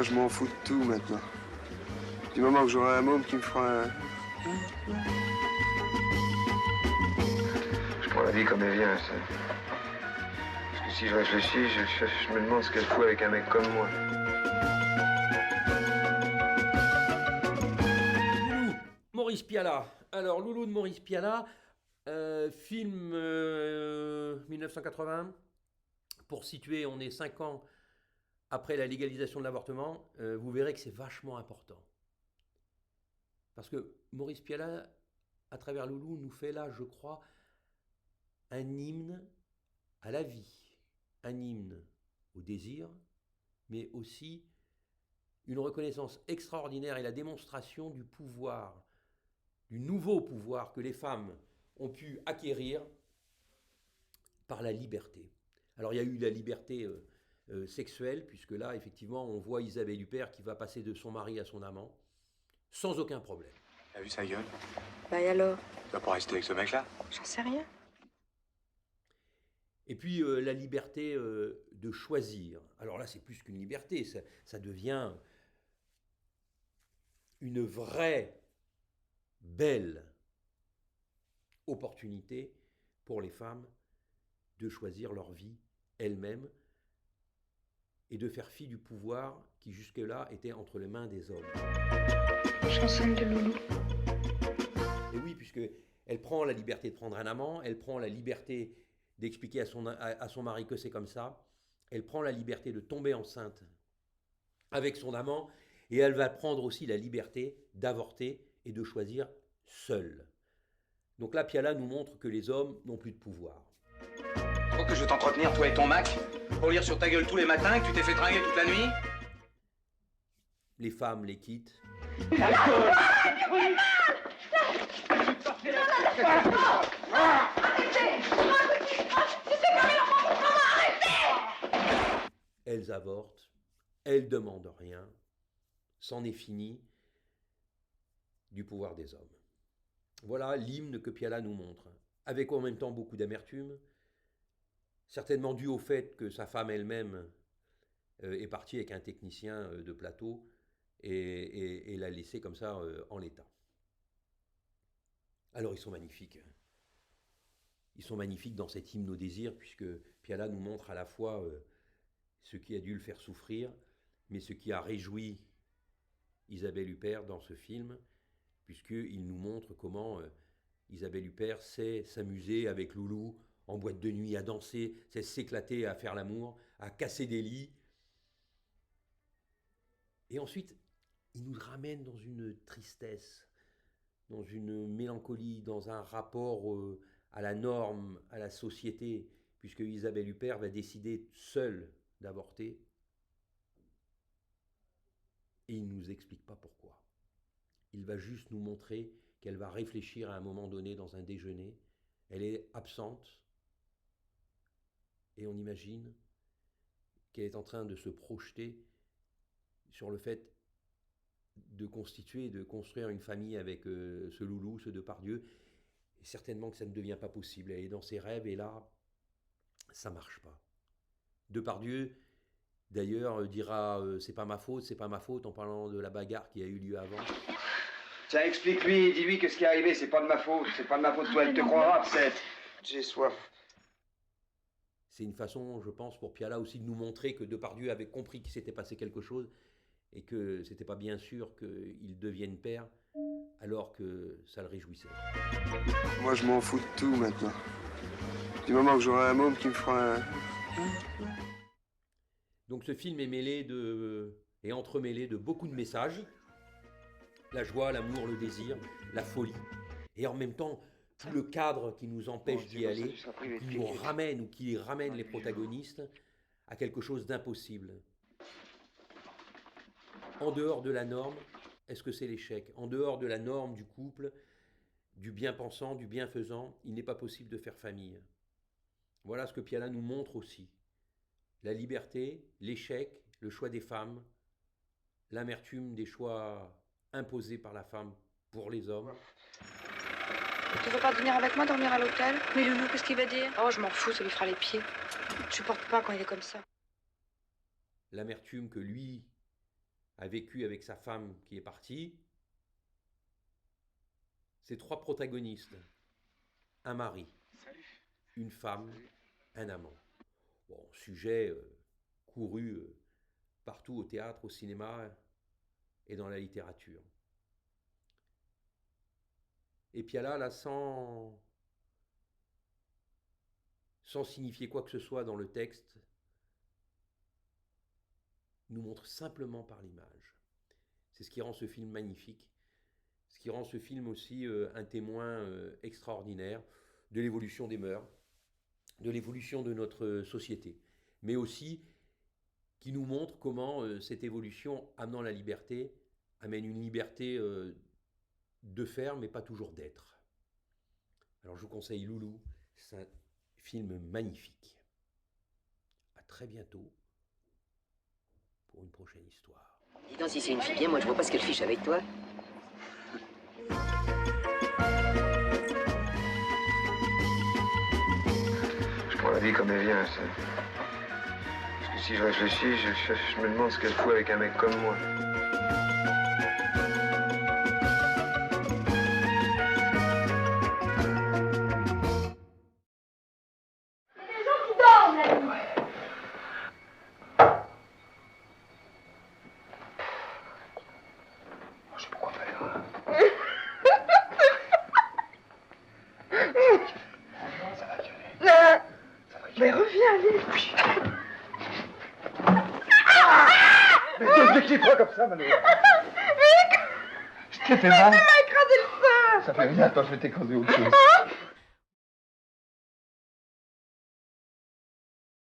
je m'en fous de tout maintenant. Du moment que j'aurai un môme qui me fera un... Je prends la vie comme elle vient, ça. Parce que si je réfléchis, je me demande ce qu'elle fout avec un mec comme moi. Loulou, Maurice Pialat. Alors, Loulou de Maurice Pialat, film 1980. Pour situer, on est 5 ans après la légalisation de l'avortement. Vous verrez que c'est vachement important. Parce que Maurice Pialat, à travers Loulou, nous fait là, je crois, un hymne à la vie, un hymne au désir, mais aussi une reconnaissance extraordinaire et la démonstration du pouvoir, du nouveau pouvoir que les femmes ont pu acquérir par la liberté. Alors il y a eu la liberté sexuelle, puisque là, effectivement, on voit Isabelle Huppert qui va passer de son mari à son amant, sans aucun problème. T'as vu sa gueule? Bah et alors? Tu vas pas rester avec ce mec-là? J'en sais rien. Et puis la liberté de choisir. Alors là, c'est plus qu'une liberté, ça devient une vraie, belle opportunité pour les femmes de choisir leur vie elles-mêmes et de faire fi du pouvoir qui jusque-là était entre les mains des hommes. Chanson de Loulou. Et oui, puisque elle prend la liberté de prendre un amant, elle prend la liberté d'expliquer à son mari que c'est comme ça, elle prend la liberté de tomber enceinte avec son amant, et elle va prendre aussi la liberté d'avorter et de choisir seule. Donc là, Pialat nous montre que les hommes n'ont plus de pouvoir. Faut que je vais t'entretenir, toi et ton Mac, pour lire sur ta gueule tous les matins, que tu t'es fait tringuer toute la nuit? Les femmes les quittent. Elles avortent, elles demandent rien, c'en est fini du pouvoir des hommes. Voilà l'hymne que Pialat nous montre, avec en même temps beaucoup d'amertume, certainement dû au fait que sa femme elle-même est partie avec un technicien de plateau et l'a laissé comme ça en l'état. Alors ils sont magnifiques. Ils sont magnifiques dans cet hymne au désir, puisque Pialat nous montre à la fois ce qui a dû le faire souffrir, mais ce qui a réjoui Isabelle Huppert dans ce film, puisqu'il nous montre comment Isabelle Huppert sait s'amuser avec Loulou en boîte de nuit, à danser, sait s'éclater à faire l'amour, à casser des lits. Et ensuite, il nous ramène dans une tristesse, dans une mélancolie, dans un rapport à la norme, à la société, puisque Isabelle Huppert va décider seule d'avorter. Et il ne nous explique pas pourquoi. Il va juste nous montrer qu'elle va réfléchir à un moment donné dans un déjeuner. Elle est absente. Et on imagine qu'elle est en train de se projeter sur le fait de constituer, de construire une famille avec ce Loulou, ce Depardieu. Et certainement que ça ne devient pas possible. Elle est dans ses rêves et là, ça ne marche pas. Depardieu, d'ailleurs, dira c'est pas ma faute en parlant de la bagarre qui a eu lieu avant. Tiens, explique-lui, dis-lui que ce qui est arrivé, c'est pas de ma faute, toi, elle te croira, peut-être. J'ai soif. C'est une façon, je pense, pour Pialat aussi de nous montrer que Depardieu avait compris qu'il s'était passé quelque chose et que c'était pas bien sûr qu'il devienne père alors que ça le réjouissait. Moi, je m'en fous de tout maintenant. Du moment que j'aurai un môme qui me fera un... Donc ce film est est entremêlé de beaucoup de messages. La joie, l'amour, le désir, la folie. Et en même temps, tout le cadre qui nous empêche d'y aller, qui nous ramène ou qui ramène les protagonistes à quelque chose d'impossible. En dehors de la norme, est-ce que c'est l'échec? En dehors de la norme du couple, du bien-pensant, du bienfaisant, il n'est pas possible de faire famille. Voilà ce que Pialat nous montre aussi. La liberté, l'échec, le choix des femmes, l'amertume des choix imposés par la femme pour les hommes. Tu veux pas venir avec moi dormir à l'hôtel? Mais Loulou, qu'est-ce qu'il va dire? Oh, je m'en fous, ça lui fera les pieds. Je supporte pas quand il est comme ça. L'amertume que lui a vécu avec sa femme qui est partie. Ces 3 protagonistes, un mari, une femme, un amant. Bon, sujet couru partout au théâtre, au cinéma et dans la littérature. Et Piala, là, sans signifier quoi que ce soit dans le texte, nous montre simplement par l'image. C'est ce qui rend ce film magnifique, ce qui rend ce film aussi un témoin extraordinaire de l'évolution des mœurs, de l'évolution de notre société, mais aussi qui nous montre comment cette évolution amenant la liberté amène une liberté de faire, mais pas toujours d'être. Alors je vous conseille Loulou, c'est un film magnifique. À très bientôt pour une prochaine histoire. Dis donc, si c'est une fille bien, moi je vois pas ce qu'elle fiche avec toi. Je prends la vie comme elle vient, ça. Parce que si je réfléchis, je me demande ce qu'elle fout avec un mec comme moi. Mais reviens, allez. Oui. Mais ne me décris pas comme ça, Manu. Je t'ai fait mal. Tu m'as écrasé le sein. Ça fait rien, attends, je vais t'écraser autre chose.